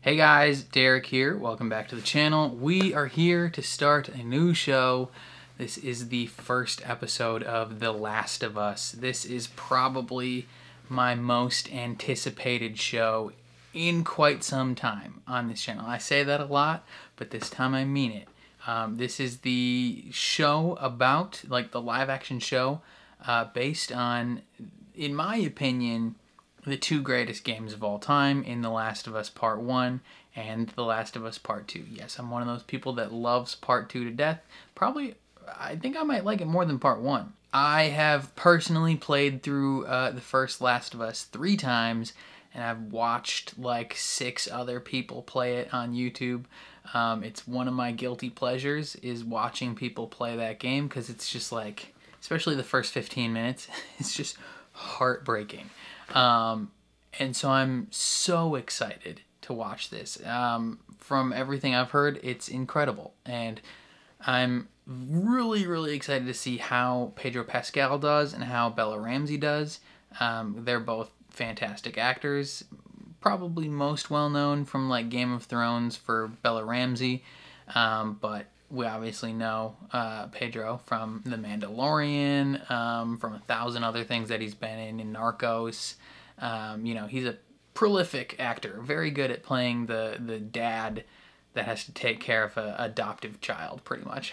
Hey guys, Derek here. Welcome back to the channel. We are here to start a new show. This is the first episode of The Last of Us. This is probably my most anticipated show in quite some time on this channel. I say that a lot, but this time I mean it. This is the show about, like the live action show, based on, in my opinion, the two greatest games of all time in The Last of Us Part 1 and The Last of Us Part 2. Yes, I'm one of those people that loves Part 2 to death. Probably, I think I might like it more than Part 1. I have personally played through the first Last of Us 3 times, and I've watched like 6 other people play it on YouTube. It's one of my guilty pleasures is watching people play that game, because it's just like, especially the first 15 minutes, it's just heartbreaking. And so I'm so excited to watch this. From everything I've heard, it's incredible. And I'm really excited to see how Pedro Pascal does and how Bella Ramsey does. They're both fantastic actors. Probably most well known from like Game of Thrones for Bella Ramsey. But we obviously know Pedro from The Mandalorian, from 1,000 other things that he's been in Narcos. You know, he's a prolific actor, very good at playing the dad that has to take care of an adoptive child, pretty much.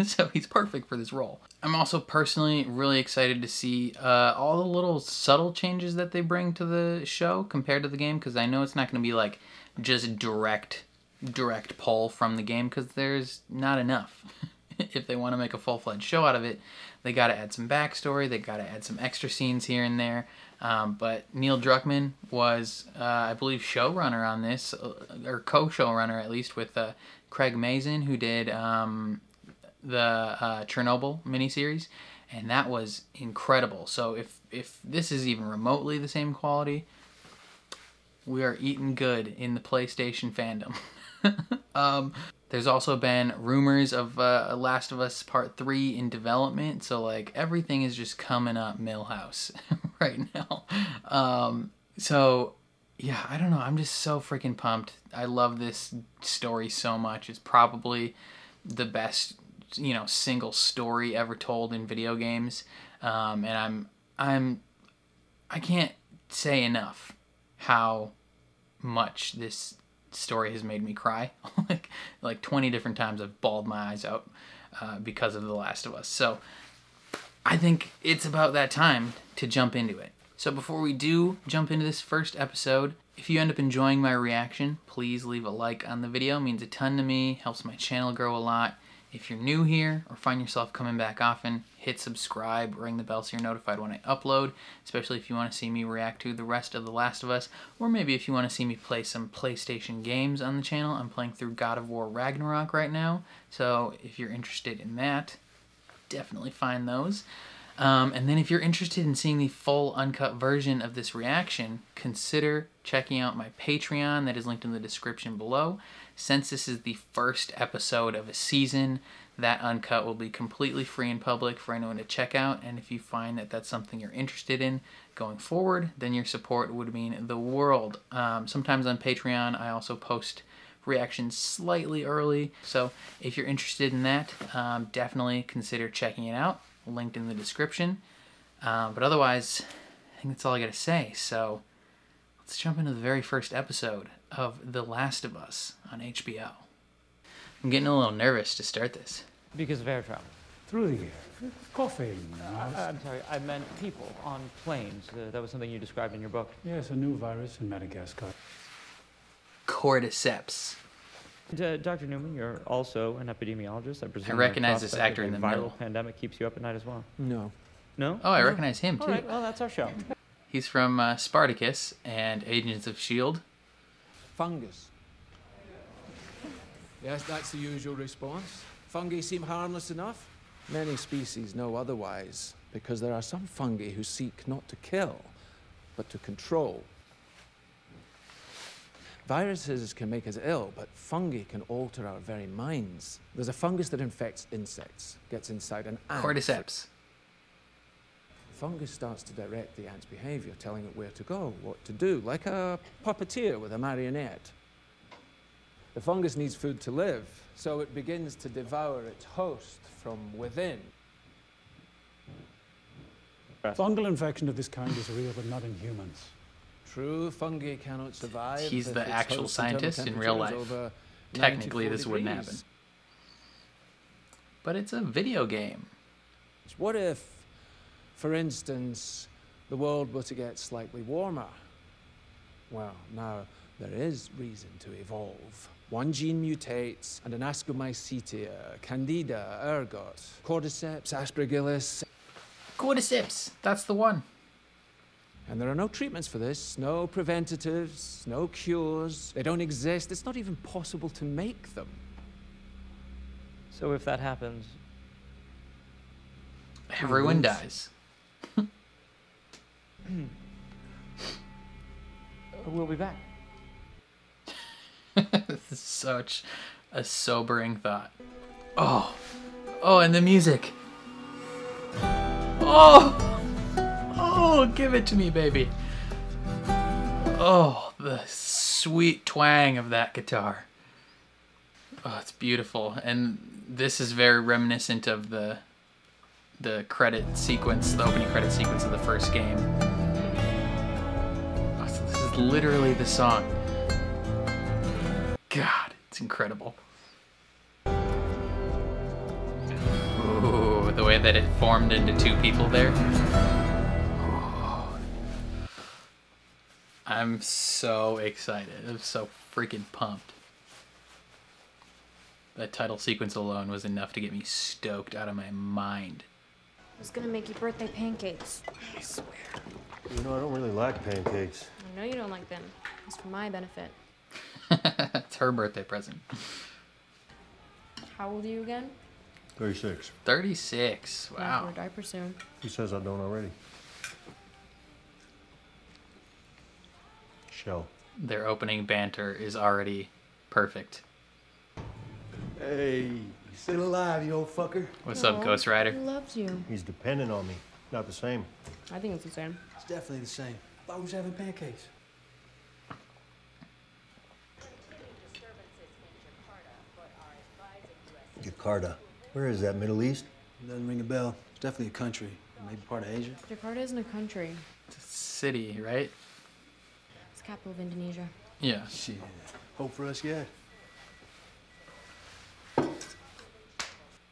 So he's perfect for this role. I'm also personally really excited to see all the little subtle changes that they bring to the show compared to the game, because I know it's not going to be like just direct pull from the game, because there's not enough. If they want to make a full-fledged show out of it, they got to add some backstory, they got to add some extra scenes here and there. But Neil Druckmann was, I believe, showrunner on this, or co-showrunner at least, with Craig Mazin, who did the Chernobyl miniseries, and that was incredible. So if this is even remotely the same quality, we are eating good in the PlayStation fandom. There's also been rumors of Last of Us Part 3 in development, so like everything is just coming up Millhouse right now. So yeah, I don't know, I'm just so freaking pumped. I love this story so much. It's probably the best, you know, single story ever told in video games. And I can't say enough how much this story has made me cry. like 20 different times I've bawled my eyes out because of The Last of Us. So I think it's about that time to jump into it. So before we do jump into this first episode, if you end up enjoying my reaction, please leave a like on the video. It means a ton to me, helps my channel grow a lot. If you're new here or find yourself coming back often, hit subscribe, ring the bell so you're notified when I upload, especially if you want to see me react to the rest of The Last of Us, or maybe if you want to see me play some PlayStation games on the channel. I'm playing through God of War Ragnarok right now, so if you're interested in that, definitely find those. And then if you're interested in seeing the full uncut version of this reaction, consider checking out my Patreon that is linked in the description below. Since this is the first episode of a season, that uncut will be completely free and public for anyone to check out, and if you find that that's something you're interested in going forward, then your support would mean the world. Sometimes on Patreon I also post reactions slightly early, so if you're interested in that, definitely consider checking it out. Linked in the description. But otherwise, I think that's all I gotta say. So let's jump into the very first episode of The Last of Us on HBO. I'm getting a little nervous to start this. Because of air travel. Through the air. Coughing. I'm sorry, I meant people on planes. That was something you described in your book. Yes, a new virus in Madagascar. Cordyceps. Dr. Newman, you're also an epidemiologist. I presume I recognize this actor in the middle. Viral pandemic keeps you up at night as well. No. No? Oh, I recognize him too. All right, well, that's our show. He's from Spartacus and Agents of S.H.I.E.L.D. Fungus. Yes, that's the usual response. Fungi seem harmless enough. Many species know otherwise, because there are some fungi who seek not to kill, but to control. Viruses can make us ill, but fungi can alter our very minds. There's a fungus that infects insects, gets inside an ant. Cordyceps. Fungus starts to direct the ant's behavior, telling it where to go, what to do, like a puppeteer with a marionette. The fungus needs food to live, so it begins to devour its host from within. Fungal infection of this kind is real, but not in humans. True, fungi cannot survive. He's if the its actual host scientist in real temperature is life. over Technically, 94 this wouldn't happen. degrees. But it's a video game. What if, for instance, the world were to get slightly warmer? Well, now, there is reason to evolve. One gene mutates, and an Ascomycetia, Candida, ergot, Cordyceps, Aspergillus. Cordyceps, that's the one. And there are no treatments for this, no preventatives, no cures. They don't exist. It's not even possible to make them. So if that happens, Everyone dies. we'll be back. This is such a sobering thought. Oh, and the music. Oh, give it to me, baby. Oh, the sweet twang of that guitar. Oh, it's beautiful. And this is very reminiscent of the credit sequence, the opening credit sequence of the first game. Oh, so this is literally the song. God, it's incredible. Ooh, the way that it formed into two people there. Oh. I'm so excited. I'm so freaking pumped. That title sequence alone was enough to get me stoked out of my mind. I was gonna make you birthday pancakes. I swear. You know, I don't really like pancakes. I know you don't like them. It's for my benefit. It's her birthday present. How old are you again? 36. 36. Yeah, Wow. wear a diaper soon. Who says I don't already? Shell. Their opening banter is already perfect. Hey, you still alive, you old fucker? What's up, Ghost Rider? He loves you. He's dependent on me. Not the same. I think it's the same. It's definitely the same. Thought we was having pancakes. Jakarta. Where is that, Middle East? Doesn't ring a bell. It's definitely a country. Maybe part of Asia. Jakarta isn't a country. It's a city, right? It's the capital of Indonesia. Yeah. Shit. Hope for us yet.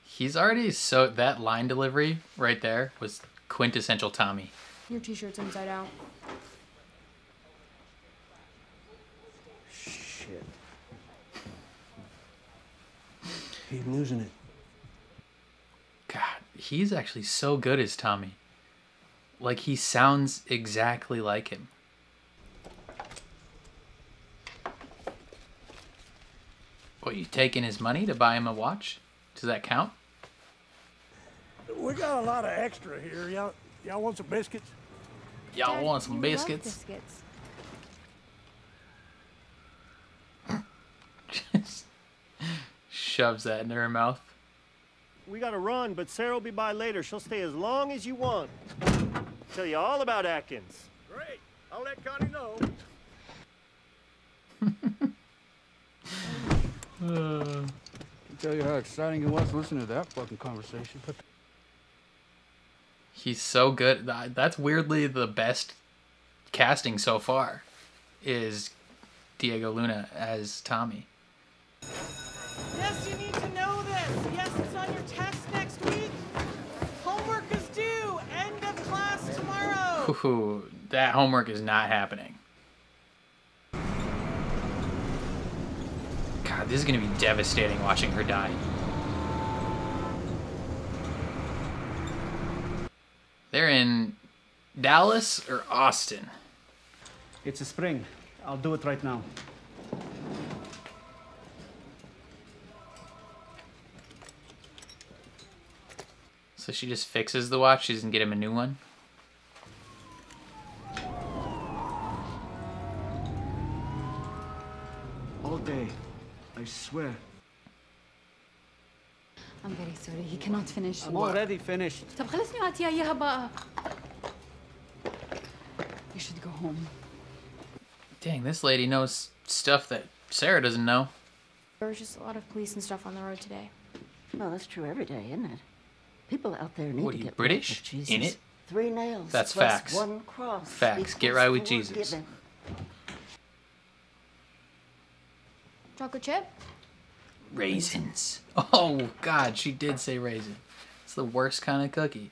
He's already so... That line delivery right there was quintessential Tommy. Your t-shirt's inside out. Shit. Keep losing it. God, he's actually so good as Tommy. Like, he sounds exactly like him. What, you taking his money to buy him a watch? Does that count? We got a lot of extra here. Y'all want some biscuits? Y'all want some You love biscuits? biscuits. Just shoves that into her mouth. We gotta run, but Sarah will be by later. She'll stay as long as you want. Tell you all about Atkins. Great. I'll let Connie know. I'll tell you how exciting it was listening to that fucking conversation. He's so good. That's weirdly the best casting so far, is Diego Luna as Tommy. Yes, you need to know this. Yes, it's on your test next week. Homework is due. End of class tomorrow. Ooh, that homework is not happening. God, this is going to be devastating watching her die. They're in Dallas or Austin? It's a spring. I'll do it right now. So she just fixes the watch. She doesn't get him a new one. All day. I swear. I'm very sorry. He cannot finish. I'm already finished. طب خلصني وقتي اياها بقى. You should go home. Dang, this lady knows stuff that Sarah doesn't know. There was just a lot of police and stuff on the road today. Well, that's true every day, isn't it? People out there need What to are you, get British? right with Jesus. In it? 3 nails. That's plus facts. 1 cross. Facts. Get equals right with 4 Jesus. given. Chocolate chip? Raisins. Oh, God, she did say raisin. It's the worst kind of cookie.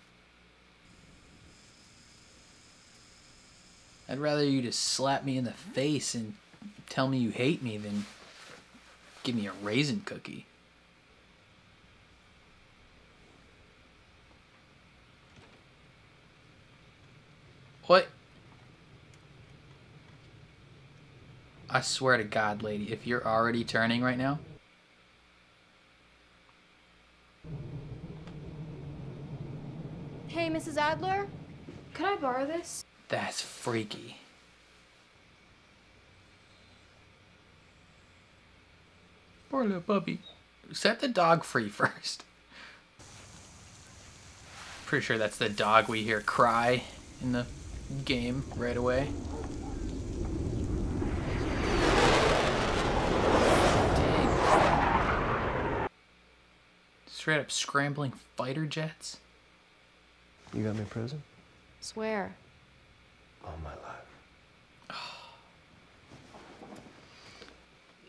I'd rather you just slap me in the face and tell me you hate me than give me a raisin cookie. What? I swear to God, lady, if you're already turning right now. Hey, Mrs. Adler? Could I borrow this? That's freaky. Poor little puppy. Set the dog free first. Pretty sure that's the dog we hear cry in the game right away. Dang. Straight up scrambling fighter jets. You got me prison? Swear. All my life.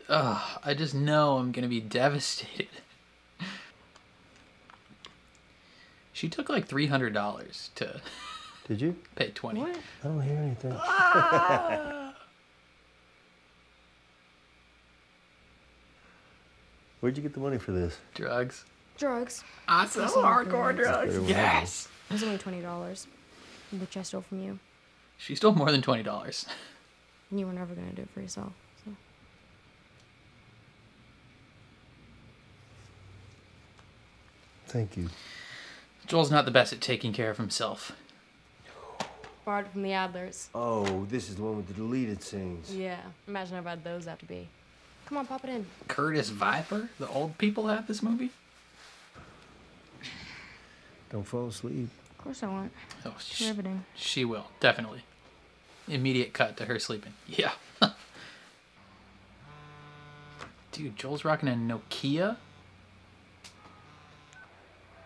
Ugh, I just know I'm gonna be devastated. She took like $300 to. Did you? Pay 20. What? I don't hear anything. Where'd you get the money for this? Drugs. Drugs. Awesome. Hardcore drugs. Yes. It was only $20, which I stole from you. She stole more than $20. And you were never going to do it for yourself. So. Thank you. Joel's not the best at taking care of himself. Borrowed from the Adlers. Oh, this is the one with the deleted scenes. Yeah. Imagine how bad those have to be. Come on, pop it in. Curtis Viper? The old people have this movie? Don't fall asleep. Of course I won't. Oh, Riveting. she will, definitely. Immediate cut to her sleeping. Yeah. Dude, Joel's rocking a Nokia?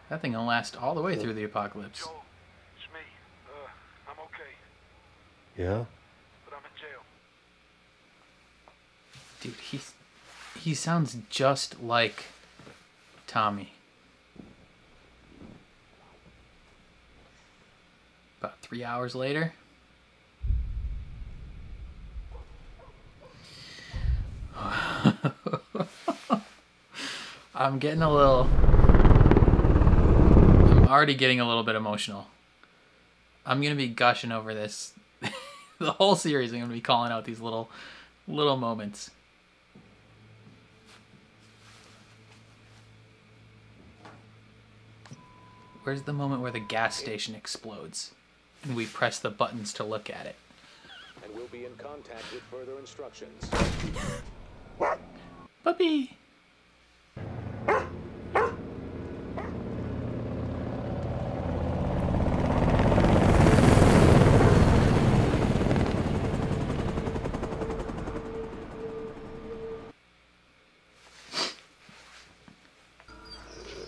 That thing will last all the way through the apocalypse. Joel, it's me. I'm okay, Yeah? but I'm in jail. Dude, he sounds just like Tommy. About 3 hours later. I'm already getting a little bit emotional. I'm gonna be gushing over this. The whole series I'm gonna be calling out these little moments. Where's the moment where the gas station explodes and we press the buttons to look at it? And we'll be in contact with further instructions. Puppy!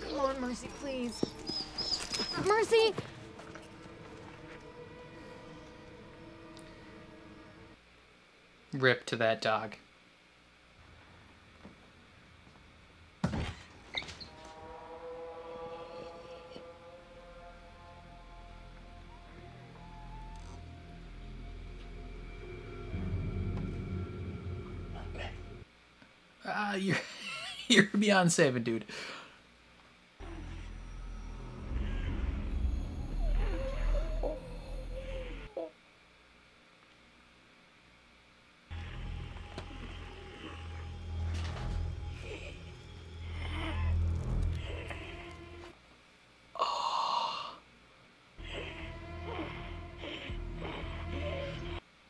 Come on, Mercy, please. Mercy! Rip to that dog. You're beyond saving, dude.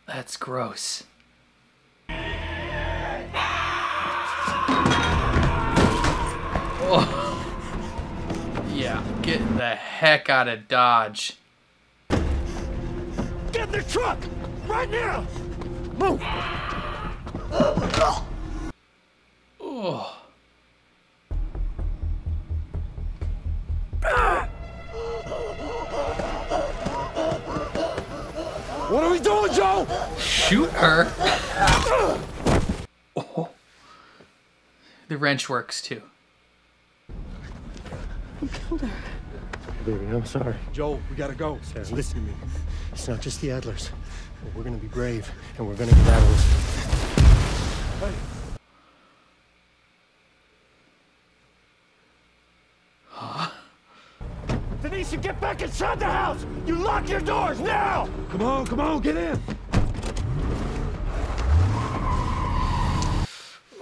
That's gross. Oh. Yeah, get the heck out of Dodge. Get in the truck! Right now! Move! Oh. What are we doing, Joe? Shoot her. Oh. The wrench works too. He killed her. Baby, I'm sorry. Joel, we gotta go. Sarah, listen to me. It's not just the Adlers. But we're gonna be brave, and we're gonna get out of this. Hey. Denise, you get back inside the house! You lock your doors now! Come on, get in.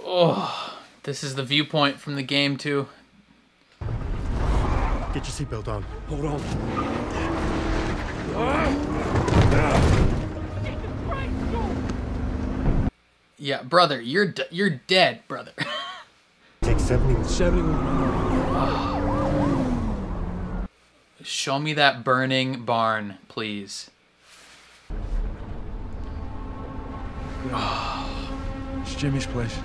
Oh, this is the viewpoint from the game too. Get your seatbelt on. Hold on. Yeah, brother, you're dead, brother. Take 71. 71. Show me that burning barn, please. It's Jimmy's place.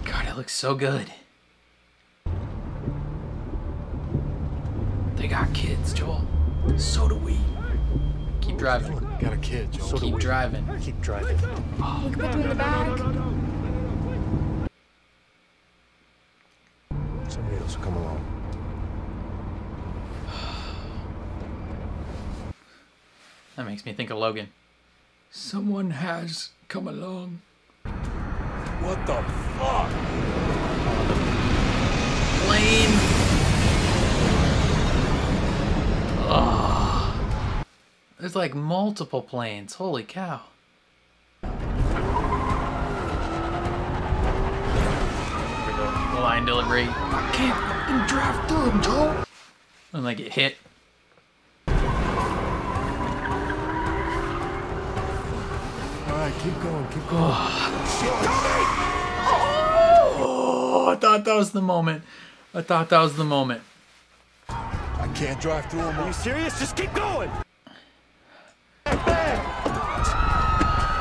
God, it looks so good. They got kids, Joel. So do we. Keep driving. Got a kid, Joel. So do Keep we. driving. Keep driving. We can put them in the bag. Somebody else will come along. That makes me think of Logan. Someone has come along. What the fuck? Plane. Oh. There's like multiple planes. Holy cow. Line delivery. I can't fucking drive through them, Joel. And like get hit. Alright, keep going, keep going. Oh, I thought that was the moment. I thought that was the moment. I can't drive through them. Are you serious? Just keep going!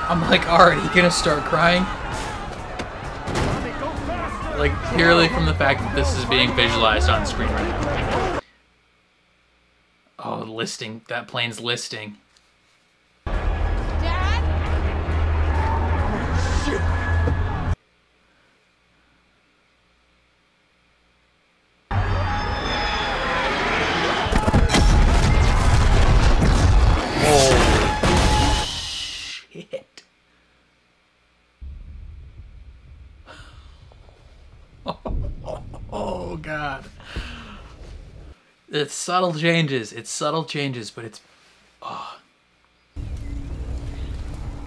I'm like already gonna start crying. Like purely from the fact that this is being visualized on screen right now. Oh, listing. That plane's listing. Dad? Shit. Oh, God. It's subtle changes. It's subtle changes, but it's... Oh.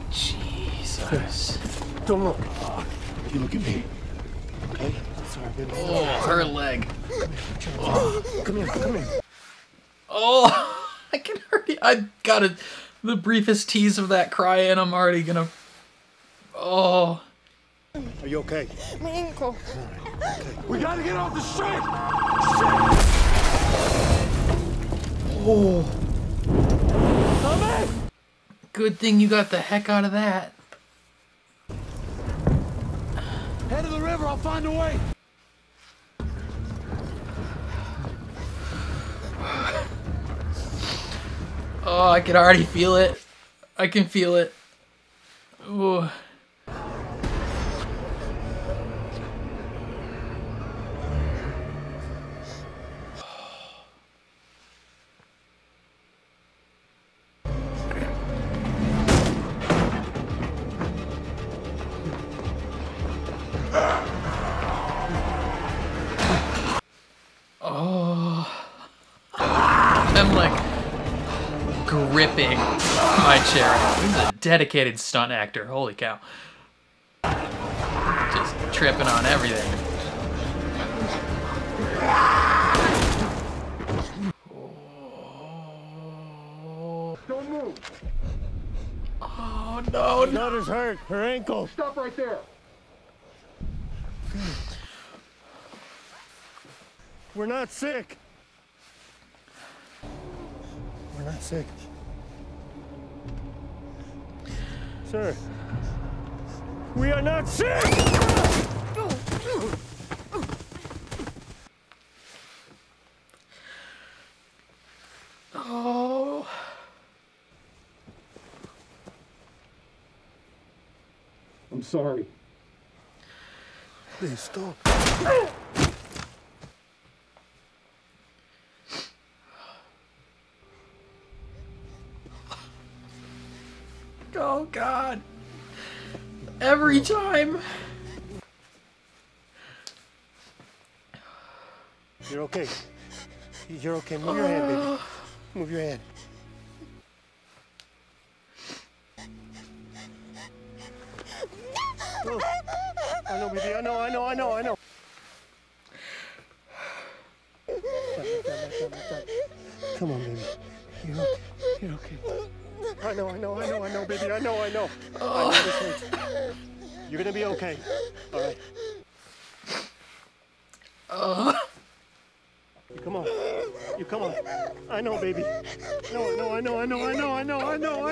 Jesus. Don't look. You look at me. Okay? Sorry, baby. Oh, her leg. Oh. Come here. Oh, I can already... I got it. The briefest tease of that cry, and I'm already gonna... Oh. Are you okay? My ankle. Okay. We gotta get off the street! Oh. Good thing you got the heck out of that. Head to the river, I'll find a way. Oh, I can already feel it. I can feel it. Ooh. Oh. I'm like gripping my chair. He's a dedicated stunt actor. Holy cow. Just tripping on everything. Don't move. Oh no, Her daughter's hurt. Her ankle. Stop right there. We're not sick. We're not sick. Sir. We are not sick! Oh. I'm sorry. Please stop. Oh God. Every time. You're okay. You're okay. Move your hand, baby. Move your hand. Oh, I know, baby. I know. Come on, baby. You're okay. I know, baby. I know. I know this hurts. You're gonna be okay. All right. You come on. I know, baby. No, I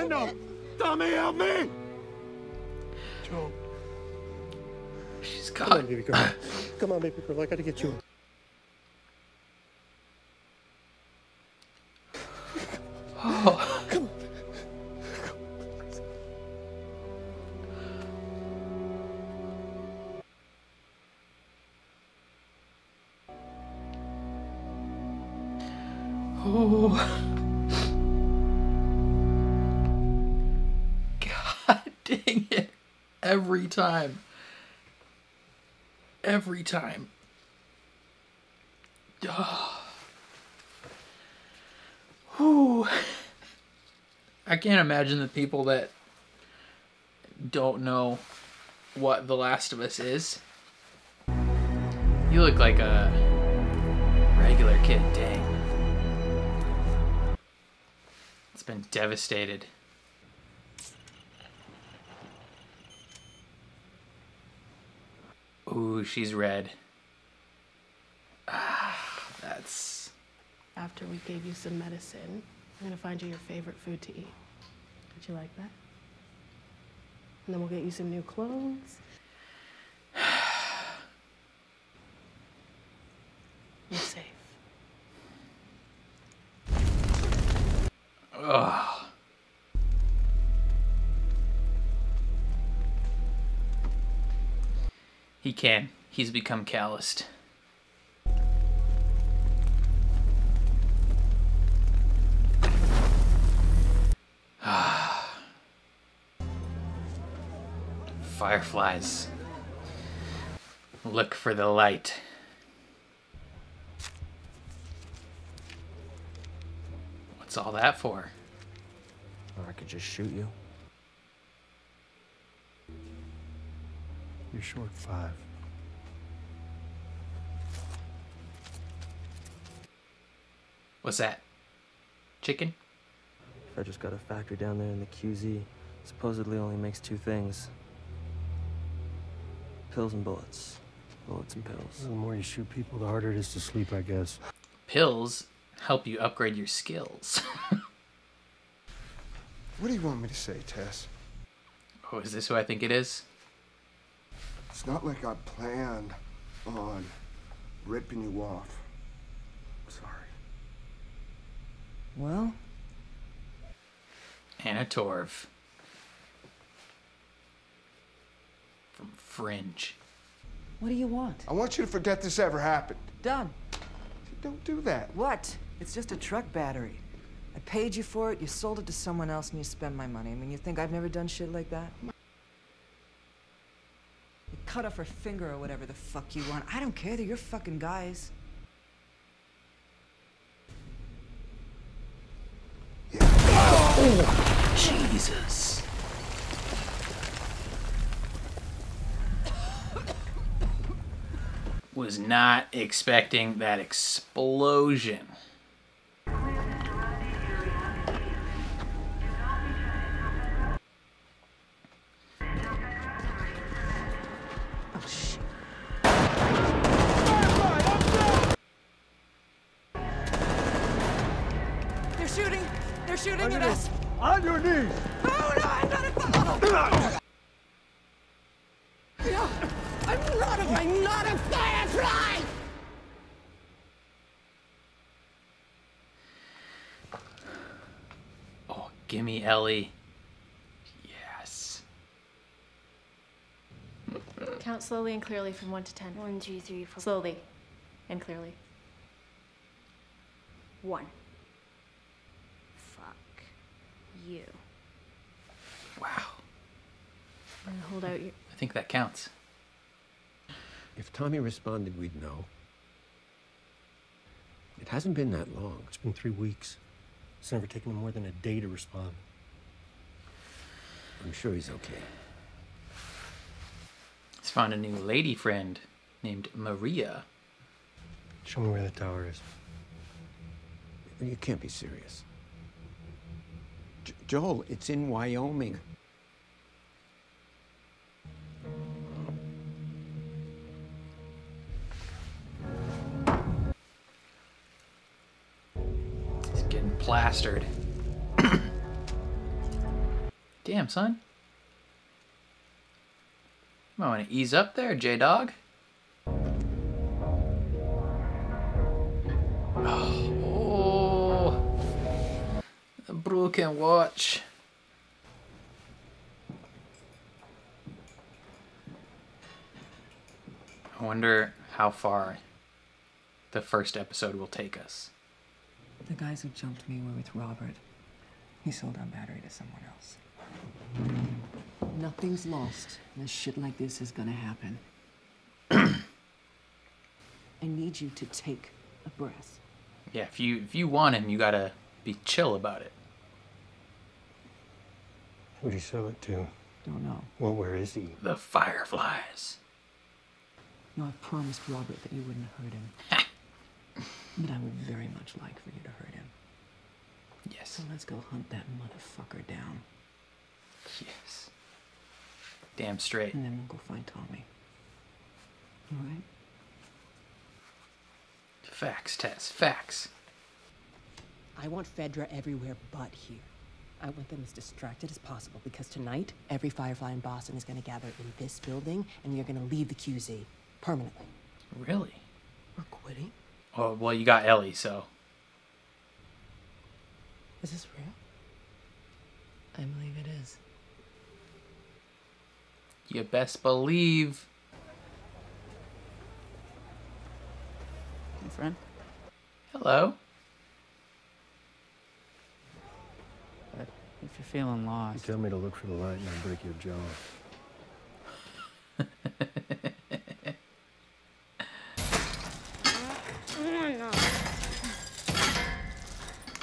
know. Tommy, help me! Joe. She's got. Come on, baby girl. Come on, baby girl. I gotta get you. Oh. Come on. Oh. God dang it. Every time. Oh. Whew. I can't imagine the people that don't know what The Last of Us is. You look like a regular kid, dang. It's been devastated. Ooh, she's red. That's... After we gave you some medicine, I'm gonna find you your favorite food to eat. Would you like that? And then we'll get you some new clothes. You're safe. Ugh. He can. He's become calloused. Fireflies. Look for the light. What's all that for? Or I could just shoot you. You're short 5. What's that? Chicken? I just got a factory down there in the QZ. Supposedly only makes 2 things. Pills and bullets. Bullets and pills. The more you shoot people, the harder it is to sleep, I guess. Pills help you upgrade your skills. What do you want me to say, Tess? Oh, is this who I think it is? It's not like I planned on ripping you off. Sorry. Well? Anna Torv. From Fringe. What do you want? I want you to forget this ever happened. Done. Don't do that. What? It's just a truck battery. I paid you for it, you sold it to someone else, and you spend my money. I mean, you think I've never done shit like that? You cut off her finger or whatever the fuck you want. I don't care, they're your fucking guys. Yeah. Oh, Jesus. Was not expecting that explosion. Oh, shit. They're shooting! They're shooting at us! On your knees! Oh, no, I'm not a... Oh. No, I'm not a firefly! Gimme Ellie. Yes. Count slowly and clearly from 1 to 10. 1, 2, 3, 4. Slowly and clearly. 1. Fuck you. Wow. And hold out your... I think that counts. If Tommy responded, we'd know. It hasn't been that long. It's been 3 weeks. It's never taken him more than a day to respond. I'm sure he's okay. He's found a new lady friend named Maria. Show me where the tower is. You can't be serious. Joel, it's in Wyoming. He's getting plastered. Damn, son. You might want to ease up there, J-Dog. Oh, a broken watch. I wonder how far the first episode will take us. The guys who jumped me were with Robert. He sold our battery to someone else. Nothing's lost, and shit like this is gonna happen. I need you to take a breath. Yeah, if you want him, you gotta be chill about it. Who'd he sell it to? Don't know. Well, where is he? The Fireflies. No, I promised Robert that you wouldn't hurt him. But I would very much like for you to hurt him. Yes. So let's go hunt that motherfucker down. Yes. Damn straight. And then we'll go find Tommy. All right? Facts, Tess. Facts. I want Fedra everywhere but here. I want them as distracted as possible because tonight, every Firefly in Boston is going to gather in this building and you're going to leave the QZ permanently. Really? We're quitting? Oh, well, you got Ellie, so. Is this real? I believe it is. You best believe. Hey, friend. Hello. But if you're feeling You lost, tell me to look for the light and I'll break your jaw.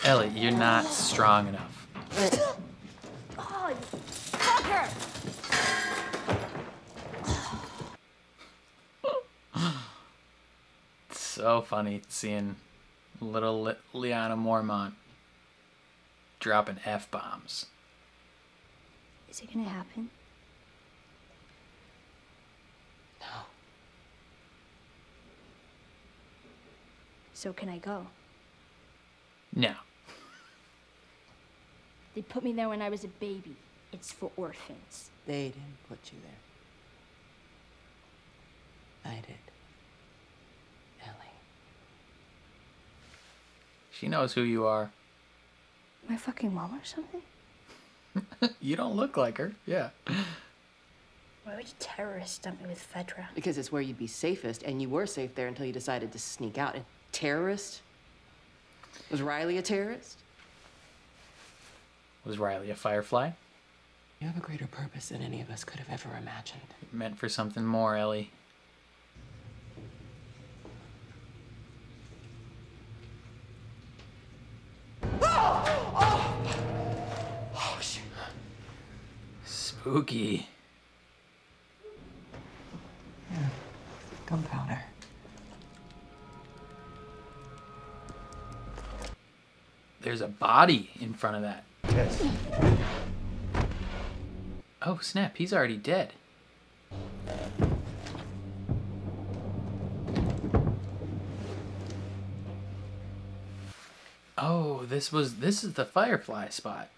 Ellie, you're not strong enough. Oh, you fucker! It's so funny seeing little Liana Mormont dropping F-bombs. Is it gonna happen? No. So can I go? No. They put me there when I was a baby. It's for orphans. They didn't put you there. I did. Ellie. She knows who you are. Am I fucking mom or something? You don't look like her. Yeah. Why would you terrorist dump me with Fedra? Because it's where you'd be safest, and you were safe there until you decided to sneak out. And terrorist? Was Riley a terrorist? Was Riley a Firefly? You have a greater purpose than any of us could have ever imagined. Meant for something more, Ellie. Oh, shit. Spooky. Yeah. Gunpowder. There's a body in front of that. Yes. Oh, snap. He's already dead. Oh, this is the Firefly spot.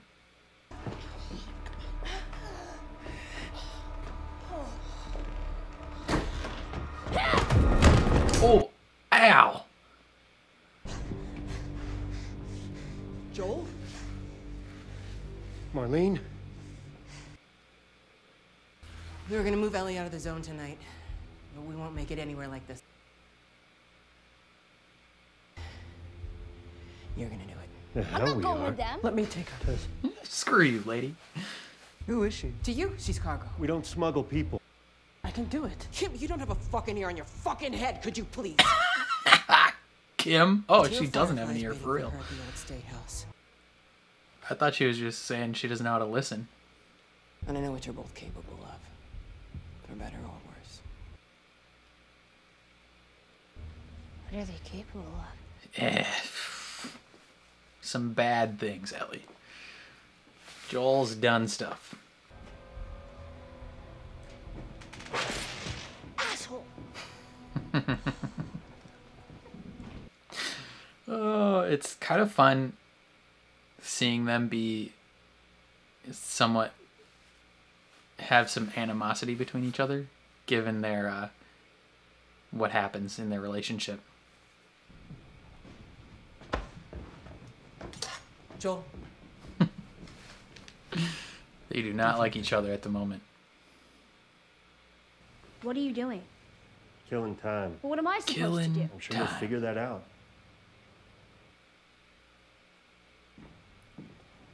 Oh, ow. Joel? Marlene? We were gonna move Ellie out of the zone tonight, but we won't make it anywhere like this. You're gonna do it. The hell we are. them. Let me take her. Screw you, lady. Who is she? To you, she's cargo. We don't smuggle people. I can do it. Kim, you don't have a fucking ear on your fucking head, could you please? Kim? Oh, Two she doesn't have an fireflies ear waiting for real. her at the old steakhouse. I thought she was just saying she doesn't know how to listen. And I know what you're both capable of. For better or worse. What are they capable of? Eh. Some bad things, Ellie. Joel's done stuff. Asshole. Oh, it's kind of fun seeing them be somewhat have some animosity between each other, given their what happens in their relationship. Joel. They do not like each other at the moment. What are you doing? Killing time. Well, what am I supposed Killing to do? I'm sure you'll figure that out.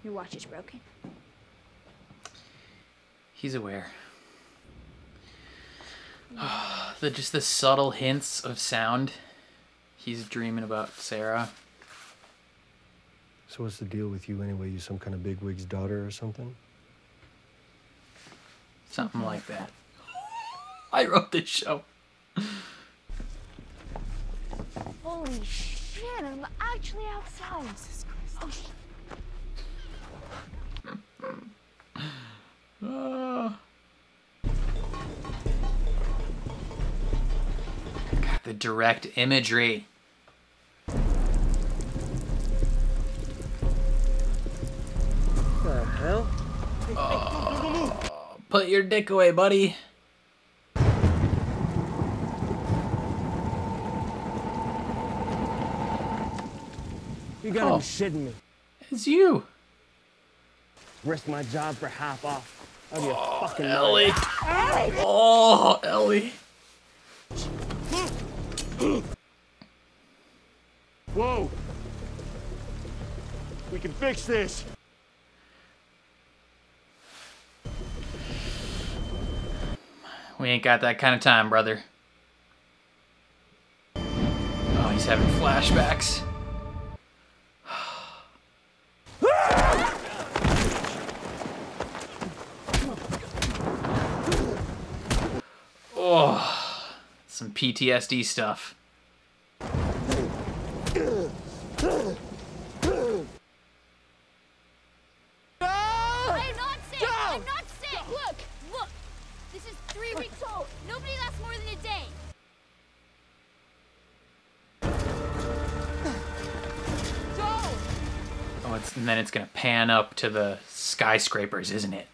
Your watch is broken. He's aware. Just the subtle hints of sound. He's dreaming about Sarah. So what's the deal with you anyway? You some kind of bigwig's daughter or something? Something like that. I wrote this show. Holy shit, I'm actually outside. Jesus Christ. God, the direct imagery. What the hell? Oh, put your dick away, buddy. You gotta be shitting me. It's you. Risk my job for half off. Out of your fucking Ellie. mind. Oh, Ellie. Whoa! We can fix this. We ain't got that kind of time, brother. Oh, he's having flashbacks. Oh, some PTSD stuff. I'm not sick! I'm not sick! Look! Look! This is 3 weeks old. Nobody lasts more than a day. Oh, and then it's gonna pan up to the skyscrapers, isn't it?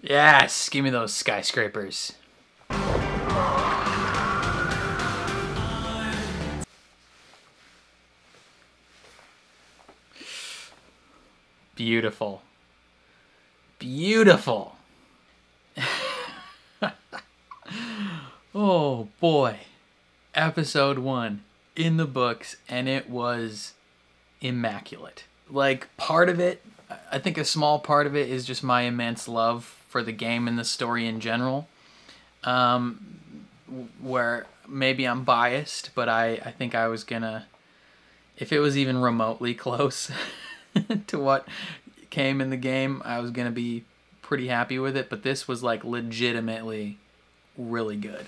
Yes, give me those skyscrapers. Beautiful. Beautiful. Oh boy. Episode 1 in the books, and it was immaculate. Like, part of it, I think a small part of it is just my immense love for the game and the story in general. Where maybe I'm biased, but I think I was gonna, if it was even remotely close to what came in the game, I was gonna be pretty happy with it. But this was like legitimately really good.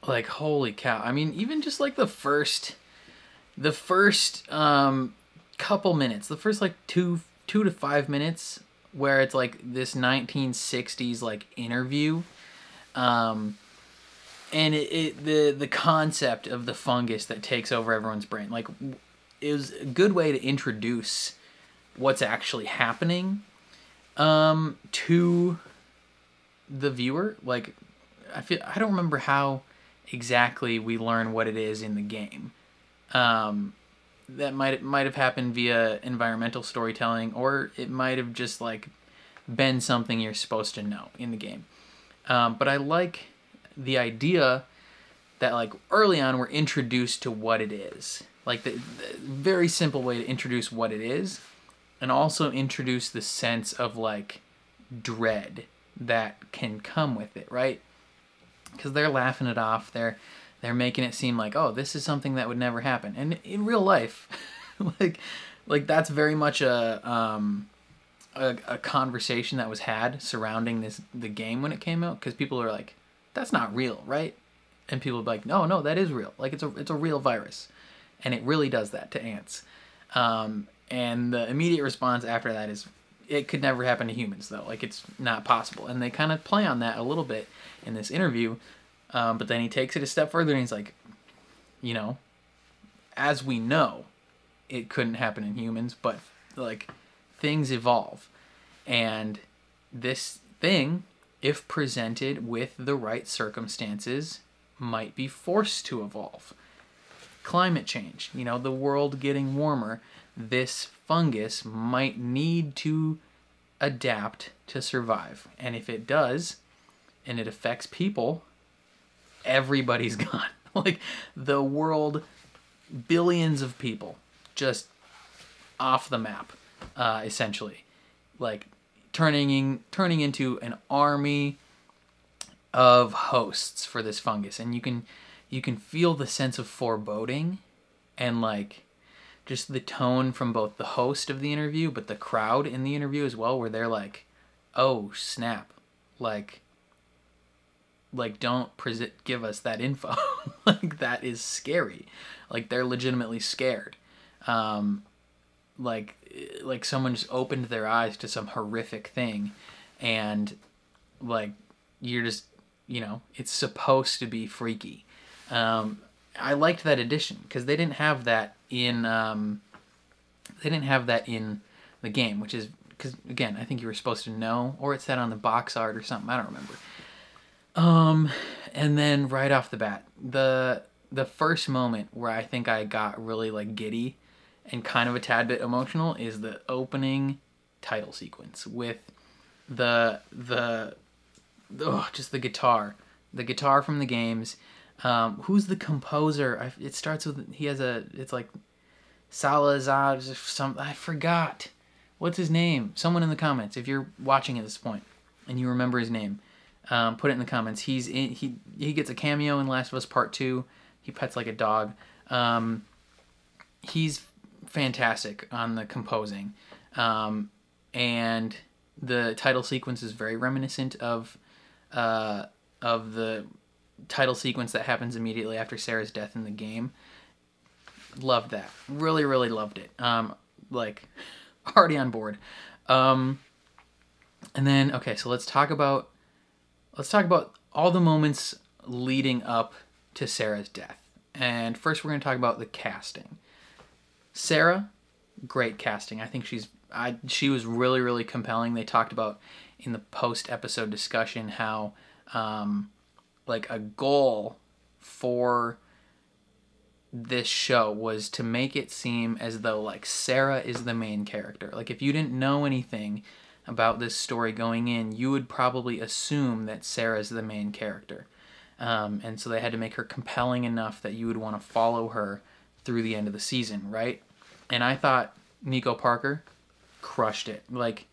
Like, holy cow. I mean, even just like the first couple minutes, the first like two to 5 minutes, where it's like this 1960s like interview, and the concept of the fungus that takes over everyone's brain, like, it was a good way to introduce what's actually happening to the viewer, like, I don't remember how exactly we learn what it is in the game. That might have happened via environmental storytelling, or it might have just like been something you're supposed to know in the game. But I like the idea that like early on we're introduced to what it is. Like the very simple way to introduce what it is, and also introduce the sense of like dread that can come with it, right? Because they're laughing it off. They're making it seem like, oh, this is something that would never happen. And in real life, like that's very much a conversation that was had surrounding the game when it came out. Because people are like, that's not real, right? And people are like, no, that is real. Like it's a real virus, and it really does that to ants. And the immediate response after that is, it could never happen to humans, though. Like, it's not possible. And they kind of play on that a little bit in this interview. But then he takes it a step further and he's like, you know, as we know, it couldn't happen in humans, but, like, things evolve. And this thing, if presented with the right circumstances, might be forced to evolve. Climate change, you know, the world getting warmer, this fungus might need to adapt to survive. And if it does, and it affects people, everybody's gone. Like, the world, billions of people, just off the map, essentially. Like, turning into an army of hosts for this fungus. And you can feel the sense of foreboding and, like, just the tone from both the host of the interview, but the crowd in the interview as well, where they're like, oh, snap. Like don't give us that info. Like, that is scary. Like, they're legitimately scared. Like someone just opened their eyes to some horrific thing, and, like, you're just, you know, it's supposed to be freaky. I liked that addition, because they didn't have that in the game, which is because, again, I think you were supposed to know, or it said on the box art or something, I don't remember. And then right off the bat, the first moment where I think I got really, like, giddy and kind of a tad bit emotional is the opening title sequence with just the guitar from the games. Who's the composer? It starts with, it's like Salazar, I forgot. What's his name? Someone in the comments, if you're watching at this point and you remember his name, put it in the comments. He gets a cameo in Last of Us Part 2. He pets like a dog. He's fantastic on the composing. And the title sequence is very reminiscent of the title sequence that happens immediately after Sarah's death in the game. Loved that. Really, really loved it. Like, already on board. And then, okay, so let's talk about all the moments leading up to Sarah's death. And first we're going to talk about the casting. Sarah, great casting. I think she was really, really compelling. They talked about in the post-episode discussion how like a goal for this show was to make it seem as though, like, Sarah is the main character. Like, if you didn't know anything about this story going in, you would probably assume that Sarah's the main character. And so they had to make her compelling enough that you would want to follow her through the end of the season, right? And I thought Nico Parker crushed it. Like,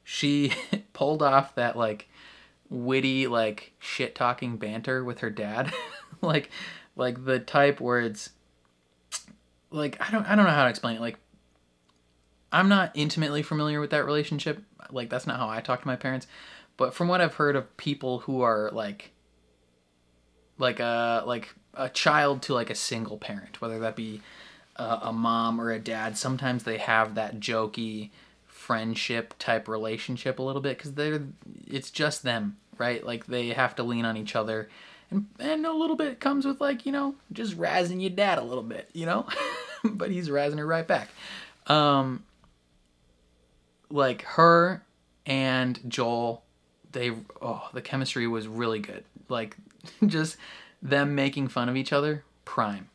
she pulled off that, like, witty, like, shit-talking banter with her dad. like the type where it's, like, I don't know how to explain it. Like, I'm not intimately familiar with that relationship. Like, that's not how I talk to my parents. But from what I've heard of people who are, like a child to, like, a single parent, whether that be a mom or a dad, sometimes they have that jokey friendship type relationship a little bit, because it's just them, right? Like, they have to lean on each other, and a little bit comes with, like, you know, just razzing your dad a little bit, you know. But he's razzing her right back. Like, her and Joel, the chemistry was really good. Like, just them making fun of each other, prime,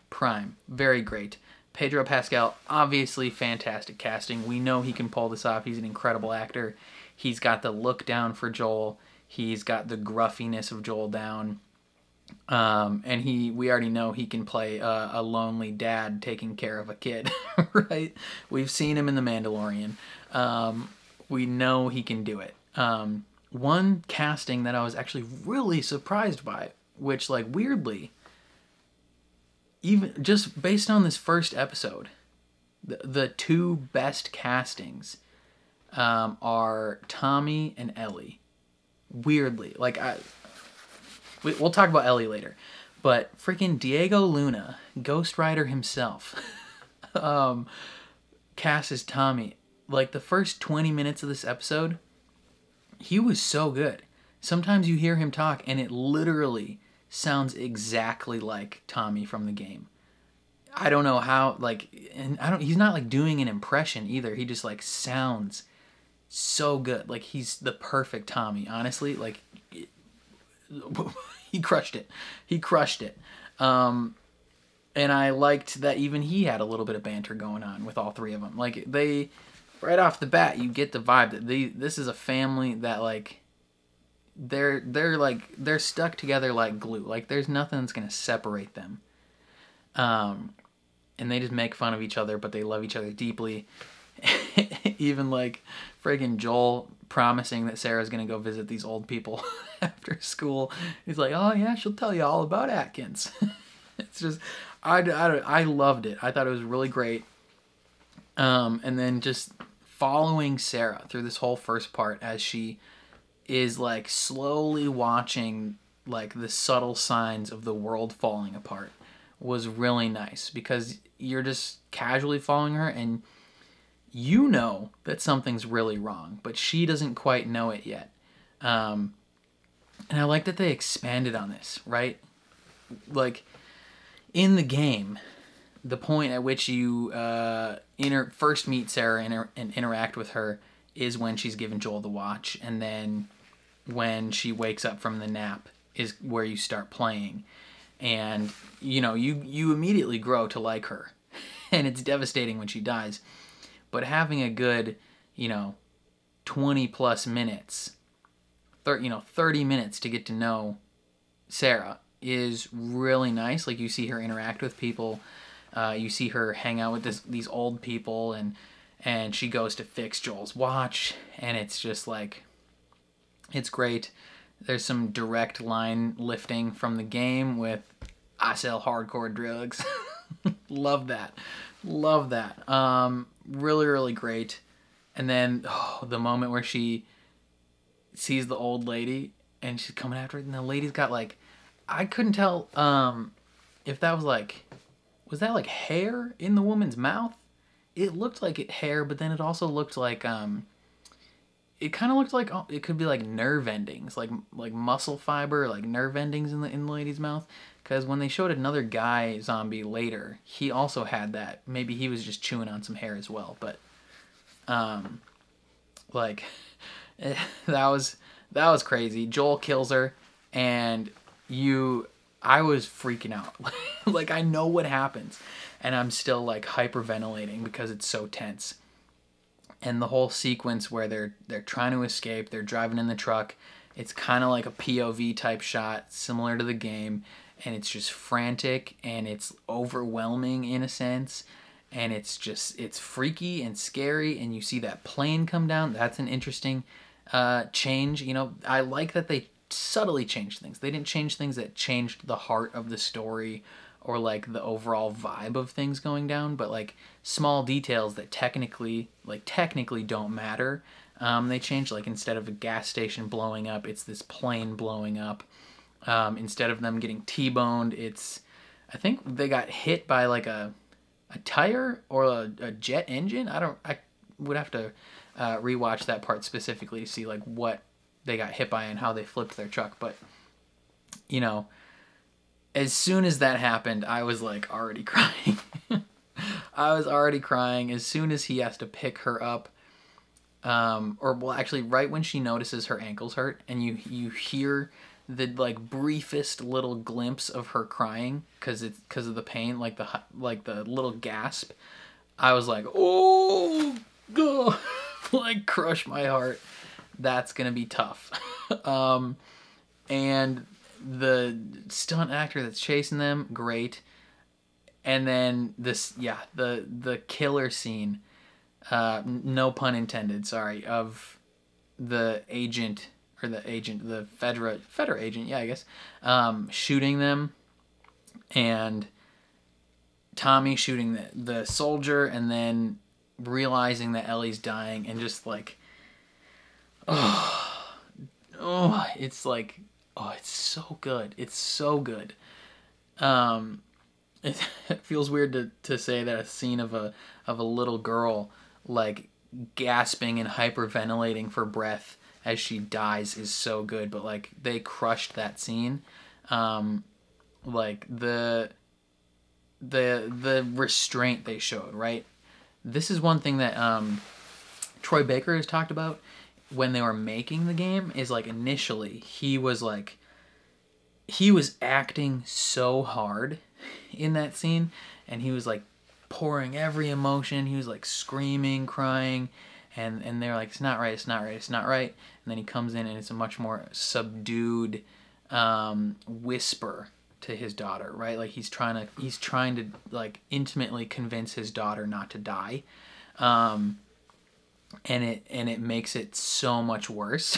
very great. Pedro Pascal, obviously fantastic casting. We know he can pull this off. He's an incredible actor. He's got the look down for Joel. He's got the gruffiness of Joel down. And we already know he can play a lonely dad taking care of a kid, right? We've seen him in The Mandalorian. We know he can do it. One casting that I was actually really surprised by, which, like, weirdly, even just based on this first episode, the two best castings are Tommy and Ellie. Weirdly, like, we'll talk about Ellie later, but freaking Diego Luna, Ghost Rider himself, cast as Tommy. Like, the first 20 minutes of this episode, he was so good. Sometimes you hear him talk and it literally sounds exactly like Tommy from the game. I don't know how, like, and he's not like doing an impression either. He just like sounds so good. Like, he's the perfect Tommy, honestly. Like, he crushed it. And I liked that even he had a little bit of banter going on with all three of them. Like, they, right off the bat, you get the vibe that this is a family that, like, they're stuck together like glue. Like, there's nothing that's gonna separate them. And they just make fun of each other, but they love each other deeply. Even like friggin' Joel promising that Sarah's gonna go visit these old people after school. He's like, oh yeah, she'll tell you all about Atkins. It's just, I loved it. I thought it was really great. And then just following Sarah through this whole first part as she is like slowly watching like the subtle signs of the world falling apart was really nice, because you're just casually following her and you know that something's really wrong, but she doesn't quite know it yet. And I like that they expanded on this, right? Like, in the game, the point at which you first meet Sarah and interact with her is when she's given Joel the watch, and then when she wakes up from the nap is where you start playing. And, you know, you immediately grow to like her. And it's devastating when she dies. But having a good, 20 plus minutes, 30 minutes to get to know Sarah is really nice. Like, you see her interact with people. You see her hang out with these old people, and she goes to fix Joel's watch. And it's just like, it's great. There's some direct line lifting from the game with, I sell hardcore drugs. Love that. Really, really great. And then the moment where she sees the old lady and she's coming after it, and the lady's got like, I couldn't tell if that was that like hair in the woman's mouth? It looked like hair, but then it also looked like it kind of looked like it could be like nerve endings, like muscle fiber, like nerve endings in the lady's mouth. Because when they showed another guy zombie later, he also had that. Maybe he was just chewing on some hair as well. But like that was crazy. Joel kills her, and I was freaking out. Like, I know what happens, and I'm still like hyperventilating because it's so tense. And the whole sequence where they're trying to escape, they're driving in the truck, it's kind of like a POV type shot, similar to the game, and it's just frantic, and it's overwhelming in a sense, and it's freaky and scary, and you see that plane come down. That's an interesting change. I like that they subtly changed things. They didn't change things that changed the heart of the story or like the overall vibe of things going down, but like small details that technically don't matter. They changed, like, instead of a gas station blowing up, it's this plane blowing up. Instead of them getting T-boned, I think they got hit by like a tire or a jet engine. I would have to rewatch that part specifically to see like what they got hit by and how they flipped their truck. But, as soon as that happened, I was like already crying. I was already crying as soon as he has to pick her up. or well, actually, right when she notices her ankles hurt, and you hear the like briefest little glimpse of her crying because of the pain, like the little gasp. I was like, oh, God. Like crush my heart. That's gonna be tough. And the stunt actor that's chasing them, great. And then this, yeah, the killer scene, no pun intended, sorry, of the agent, or the Fedra agent, yeah, I guess, shooting them, and Tommy shooting the soldier, and then realizing that Ellie's dying, and just like, it's like, it's so good. It's so good. It feels weird to say that a scene of a little girl like gasping and hyperventilating for breath as she dies is so good, but like they crushed that scene. Like the restraint they showed, right? This is one thing that Troy Baker has talked about when they were making the game, is like initially he was acting so hard in that scene, and he was like pouring every emotion. He was like screaming, crying, and they're like, it's not right, it's not right, it's not right. And then he comes in and it's a much more subdued whisper to his daughter, right? Like he's trying to like intimately convince his daughter not to die. And it makes it so much worse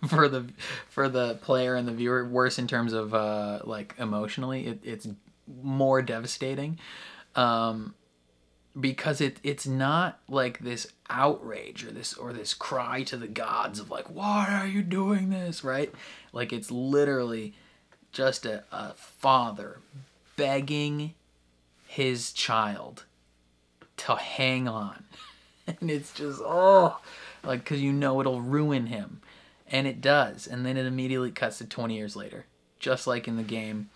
for the player and the viewer, worse in terms of like emotionally. It's more devastating, because it's not like this outrage or this cry to the gods of like, why are you doing this, right? Like it's literally just a father begging his child to hang on. And it's just, like, because you know it'll ruin him. And it does. And then it immediately cuts to 20 years later, just like in the game.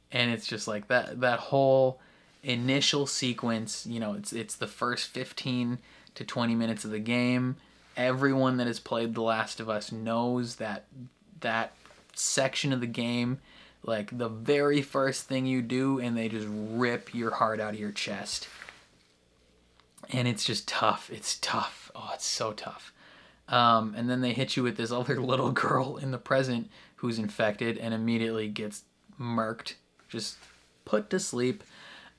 And it's just like that whole initial sequence, you know, it's the first 15 to 20 minutes of the game. Everyone that has played The Last of Us knows that section of the game, like the very first thing you do, and they just rip your heart out of your chest. And it's just tough. It's tough. Oh, it's so tough. And then they hit you with this other little girl in the present who's infected and immediately gets murked, just put to sleep.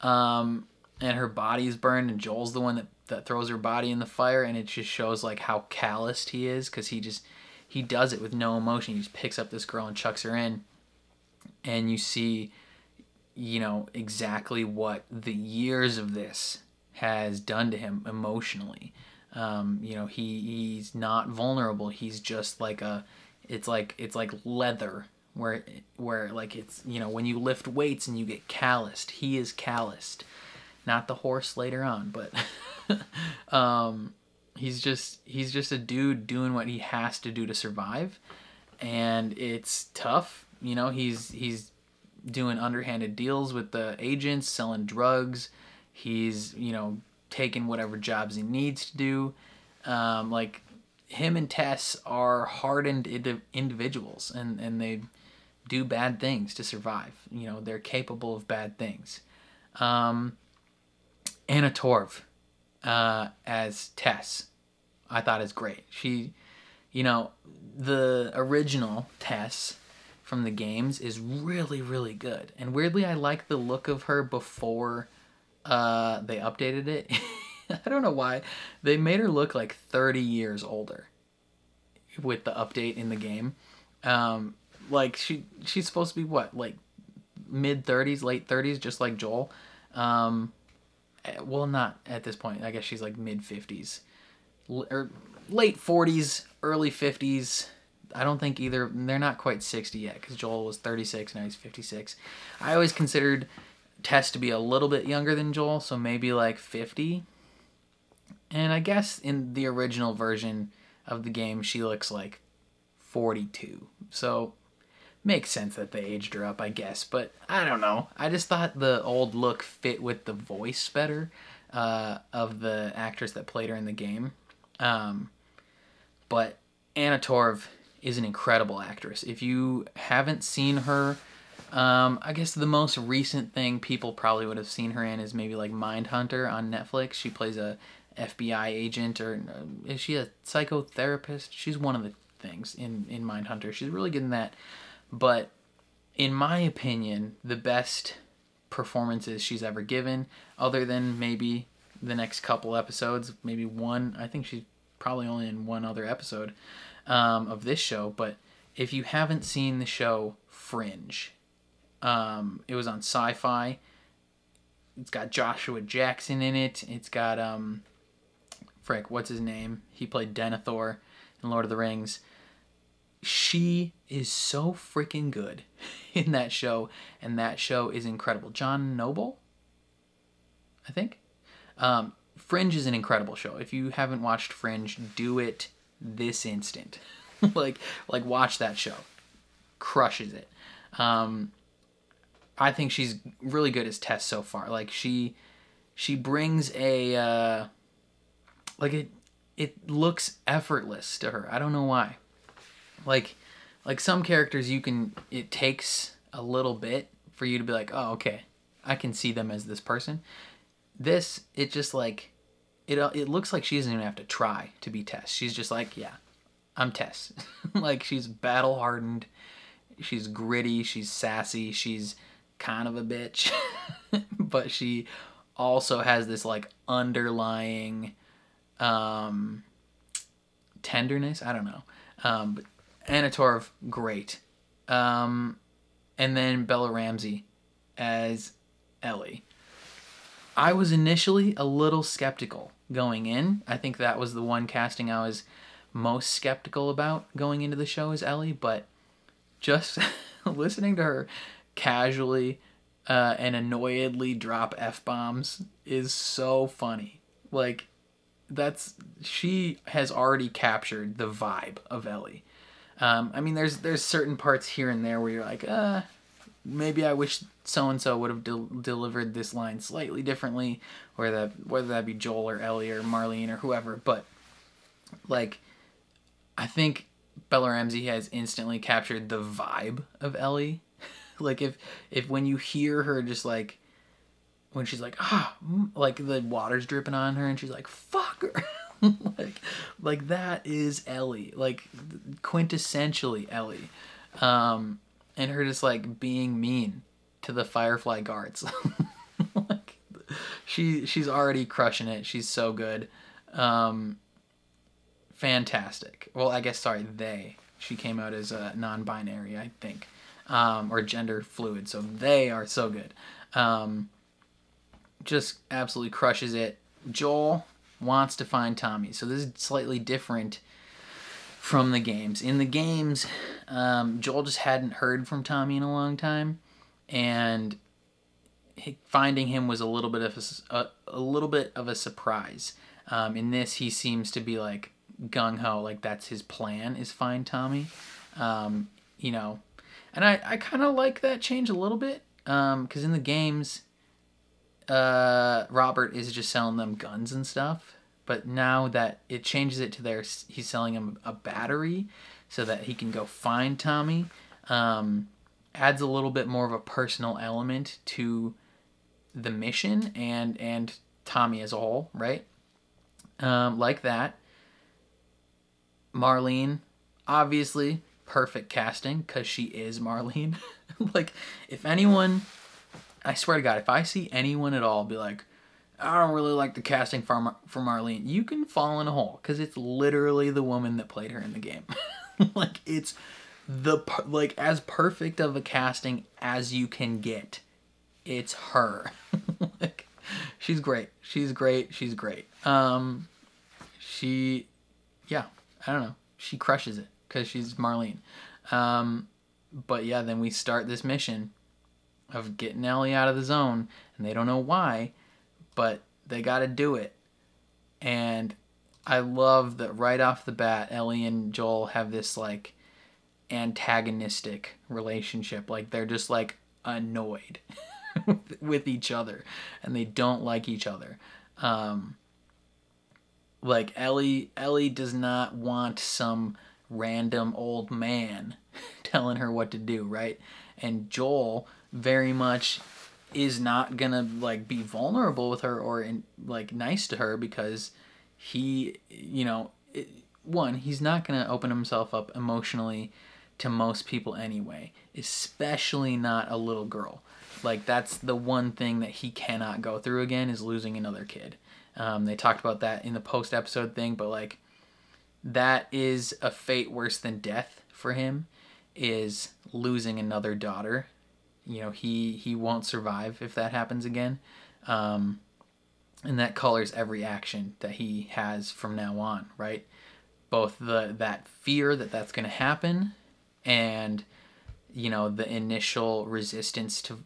And her body's burned, and Joel's the one that throws her body in the fire, and it just shows like how calloused he is, because he does it with no emotion. He just picks up this girl and chucks her in, and you see, you know, exactly what the years of this has done to him emotionally. You know, he's not vulnerable. He's just like it's like leather, where like it's, you know, when you lift weights and you get calloused, he is calloused. Not the horse later on, but he's just a dude doing what he has to do to survive, and it's tough. You know, he's doing underhanded deals with the agents, selling drugs. He's, you know, taking whatever jobs he needs to do. Like him and Tess are hardened individuals, and they do bad things to survive. You know, they're capable of bad things. Anna Torv as Tess, I thought is great. She, you know, the original Tess from the games is really, really good. And weirdly, I like the look of her before they updated it. I don't know why. They made her look like 30 years older with the update in the game. Like she's supposed to be what, like mid 30s, late 30s, just like Joel. Well, not at this point. I guess she's like mid 50s, or late 40s, early 50s. I don't think either. They're not quite 60 yet, because Joel was 36, now he's 56. I always considered Tess to be a little bit younger than Joel, so maybe like 50. And I guess in the original version of the game, she looks like 42. So makes sense that they aged her up, I guess. But I don't know. I just thought the old look fit with the voice better of the actress that played her in the game. But Anna Torv is an incredible actress. If you haven't seen her, I guess the most recent thing people probably would have seen her in is maybe like Mindhunter on Netflix. She plays a FBI agent, or is she a psychotherapist? She's one of the things in Mindhunter. She's really good in that. But in my opinion, the best performances she's ever given, other than maybe the next couple episodes, maybe one. I think she's probably only in one other episode of this show. But if you haven't seen the show Fringe, it was on Sci-Fi. It's got Joshua Jackson in it. It's got frick, what's his name? He played Denethor in Lord of the Rings. She is so freaking good in that show, and that show is incredible. John Noble, I think. Fringe is an incredible show. If you haven't watched Fringe, do it this instant. like watch that show. Crushes it. I think she's really good as Tess so far. Like she brings a it looks effortless to her. I don't know why. Like some characters it takes a little bit for you to be like, oh, okay, I can see them as this person. This, it just like, it looks like she doesn't even have to try to be Tess. She's just like, yeah, I'm Tess. Like, she's battle hardened. She's gritty. She's sassy. She's kind of a bitch. But she also has this like underlying tenderness. I don't know. But Anna Torv, great. And then Bella Ramsey as Ellie. I was initially a little skeptical going in. I think that was the one casting I was most skeptical about going into the show as Ellie, but just listening to her casually and annoyedly drop F-bombs is so funny. Like, she has already captured the vibe of Ellie. I mean, there's certain parts here and there where you're like, maybe I wish so-and-so would have delivered this line slightly differently, or whether that be Joel or Ellie or Marlene or whoever. But, like, I think Bella Ramsey has instantly captured the vibe of Ellie. Like, if when you hear her just, like, when she's like, like, the water's dripping on her and she's like, fuck her. like that is Ellie. Like, quintessentially Ellie. And her just, like, being mean to the Firefly guards. Like, she's already crushing it. She's so good. Fantastic. Well, I guess, sorry, she came out as non-binary, I think. Or gender fluid. So they are so good. Just absolutely crushes it. Joel wants to find Tommy. So this is slightly different from the games. In the games, Joel just hadn't heard from Tommy in a long time, and finding him was a little bit of a surprise. In this, he seems to be like gung ho, like that's his plan, is find Tommy. You know, and I kind of like that change a little bit, because in the games, Robert is just selling them guns and stuff. But now that it changes it to he's selling him a battery so that he can go find Tommy. Adds a little bit more of a personal element to the mission and Tommy as a whole, right? Like that. Marlene, obviously, perfect casting because she is Marlene. Like, if anyone, I swear to God, if I see anyone at all be like, I don't really like the casting for Marlene, you can fall in a hole, because it's literally the woman that played her in the game. Like, it's as perfect of a casting as you can get. It's her. Like, she's great. She's great. She's great. Yeah, I don't know. She crushes it because she's Marlene. But yeah, then we start this mission of getting Ellie out of the zone, and they don't know why, but they got to do it. And I love that right off the bat, Ellie and Joel have this, like, antagonistic relationship. Like, they're just, like, annoyed with each other, and they don't like each other. Like Ellie does not want some random old man telling her what to do, right? And Joel very much is not gonna like be vulnerable with her or like nice to her because he, you know, one, he's not gonna open himself up emotionally to most people anyway, especially not a little girl. Like that's the one thing that he cannot go through again is losing another kid. They talked about that in the post-episode thing, but like that is a fate worse than death for him, is losing another daughter. You know, he won't survive if that happens again. And that colors every action that he has from now on, right? Both that fear that that's going to happen and, you know, the initial resistance to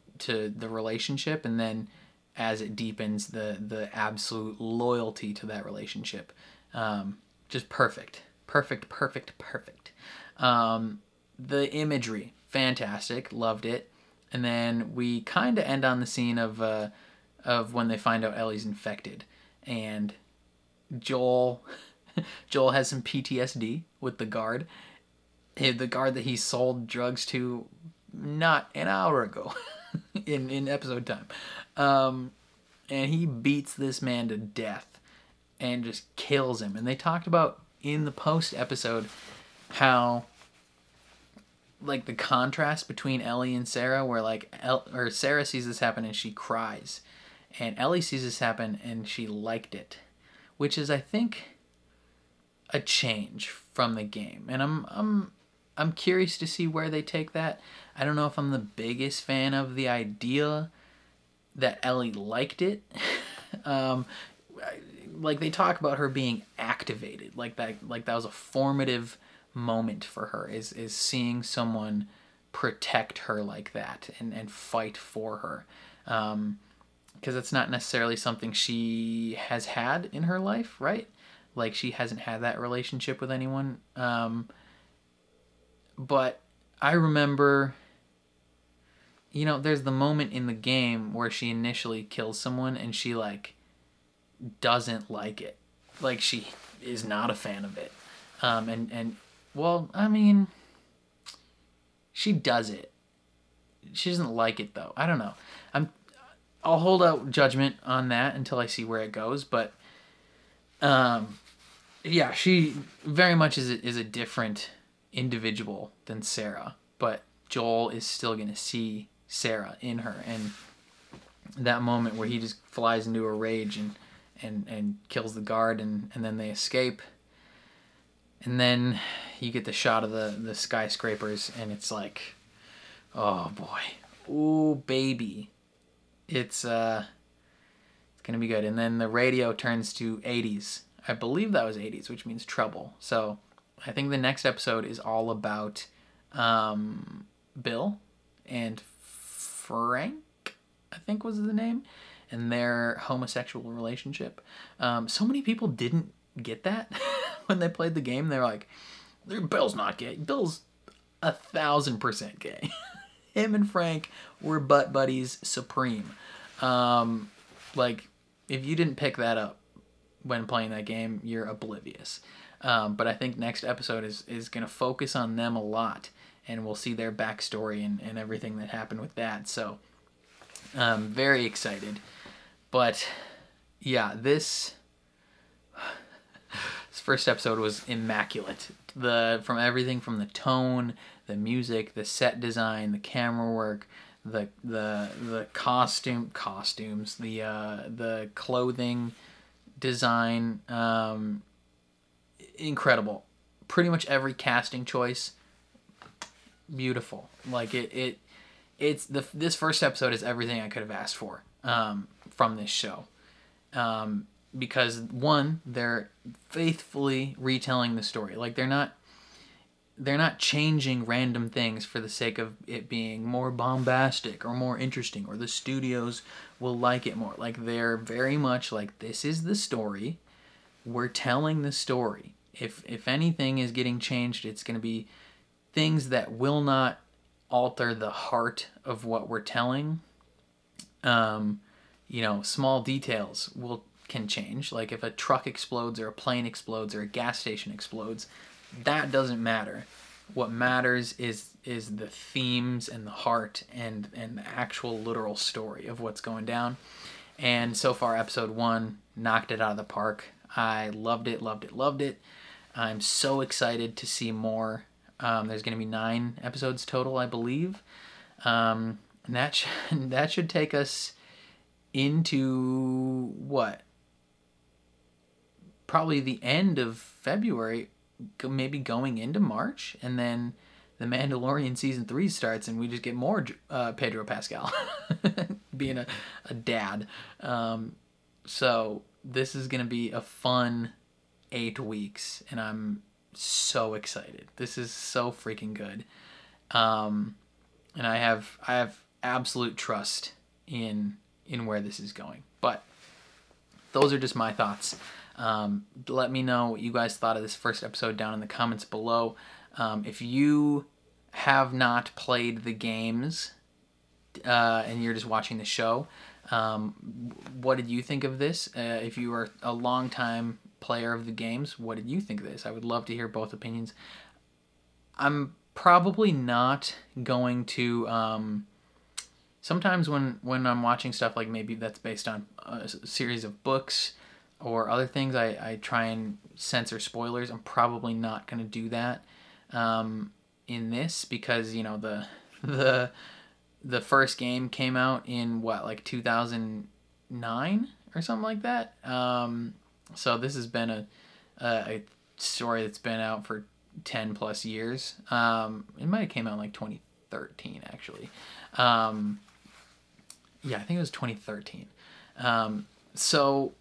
the relationship, and then as it deepens, the absolute loyalty to that relationship. Just perfect. The imagery, fantastic, loved it. And then we kind of end on the scene of when they find out Ellie's infected, and Joel has some PTSD with the guard that he sold drugs to not an hour ago in episode time. And he beats this man to death and just kills him. And they talked about in the post episode how like the contrast between Ellie and Sarah, where like Sarah sees this happen and she cries, and Ellie sees this happen and she liked it, which is, I think, a change from the game. And I'm curious to see where they take that. I don't know if I'm the biggest fan of the idea that Ellie liked it. Like they talk about her being activated, like that was a formative moment for her, is seeing someone protect her like that and fight for her, because it's not necessarily something she has had in her life, right? Like she hasn't had that relationship with anyone. But I remember, you know, there's the moment in the game where she initially kills someone and she like doesn't like it, like she is not a fan of it, and well, I mean, she does it. She doesn't like it though. I don't know. I'll hold out judgment on that until I see where it goes. But yeah, she very much is a different individual than Sarah. But Joel is still gonna see Sarah in her, and that moment where he just flies into a rage and kills the guard, and then they escape. And then you get the shot of the skyscrapers, and it's like, oh boy, ooh baby, it's gonna be good. And then the radio turns to 80s. I believe that was 80s, which means trouble. So I think the next episode is all about Bill and Frank, I think was the name, and their homosexual relationship. So many people didn't get that when they played the game. They're like, Bill's not gay. Bill's 1,000% gay. Him and Frank were butt buddies supreme. Like, if you didn't pick that up when playing that game, you're oblivious. But I think next episode is going to focus on them a lot, and we'll see their backstory and everything that happened with that. So I'm very excited. But yeah, this first episode was immaculate. From everything from the tone, the music, the set design, the camera work, the costumes, the clothing design, incredible. Pretty much every casting choice, beautiful. Like this first episode is everything I could have asked for from this show. Because one, they're faithfully retelling the story. Like they're not changing random things for the sake of it being more bombastic or more interesting, or the studios will like it more. Like they're very much like, this is the story. We're telling the story. If anything is getting changed, it's going to be things that will not alter the heart of what we're telling. You know, small details will can change. Like if a truck explodes or a plane explodes or a gas station explodes, that doesn't matter. What matters is the themes and the heart and the actual literal story of what's going down. And so far, episode 1 knocked it out of the park. I loved it, loved it, loved it. I'm so excited to see more. There's going to be 9 episodes total, I believe. And that should take us into what? Probably the end of February, maybe going into March, and then The Mandalorian season 3 starts, and we just get more Pedro Pascal being a dad. So this is gonna be a fun 8 weeks, and I'm so excited. This is so freaking good, and I have absolute trust in where this is going. But those are just my thoughts. Let me know what you guys thought of this first episode down in the comments below. If you have not played the games and you're just watching the show, what did you think of this? If you are a long-time player of the games, what did you think of this? I would love to hear both opinions. I'm probably not going to... sometimes when I'm watching stuff like maybe that's based on a series of books or other things, I try and censor spoilers. I'm probably not going to do that in this because, you know, the first game came out in what, like 2009 or something like that. So this has been a story that's been out for 10 plus years. It might have came out in like 2013 actually. Yeah, I think it was 2013. So,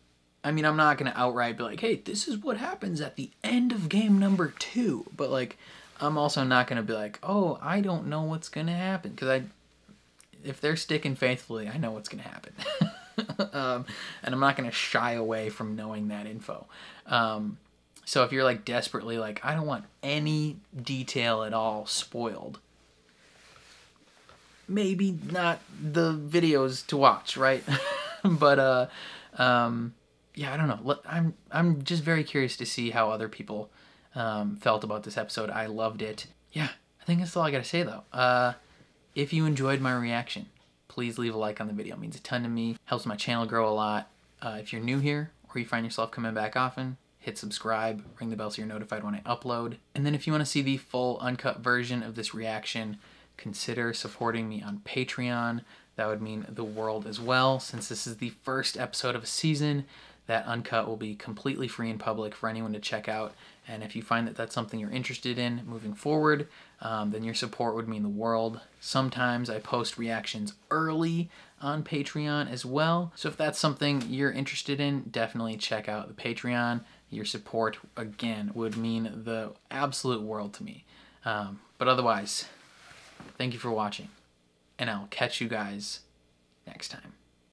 I mean, I'm not going to outright be like, hey, this is what happens at the end of game number 2. But, like, I'm also not going to be like, oh, I don't know what's going to happen. Because if they're sticking faithfully, I know what's going to happen. And I'm not going to shy away from knowing that info. So if you're, like, desperately like, I don't want any detail at all spoiled, maybe not the videos to watch, right? But yeah, I don't know. I'm just very curious to see how other people felt about this episode. I loved it. Yeah, I think that's all I gotta say though. If you enjoyed my reaction, please leave a like on the video. It means a ton to me. Helps my channel grow a lot. If you're new here or you find yourself coming back often, hit subscribe, ring the bell so you're notified when I upload. And then if you want to see the full uncut version of this reaction, consider supporting me on Patreon. That would mean the world as well. Since this is the first episode of a season, that uncut will be completely free in public for anyone to check out. And if you find that that's something you're interested in moving forward, then your support would mean the world. Sometimes I post reactions early on Patreon as well. So if that's something you're interested in, definitely check out the Patreon. Your support, again, would mean the absolute world to me. But otherwise, thank you for watching, and I'll catch you guys next time.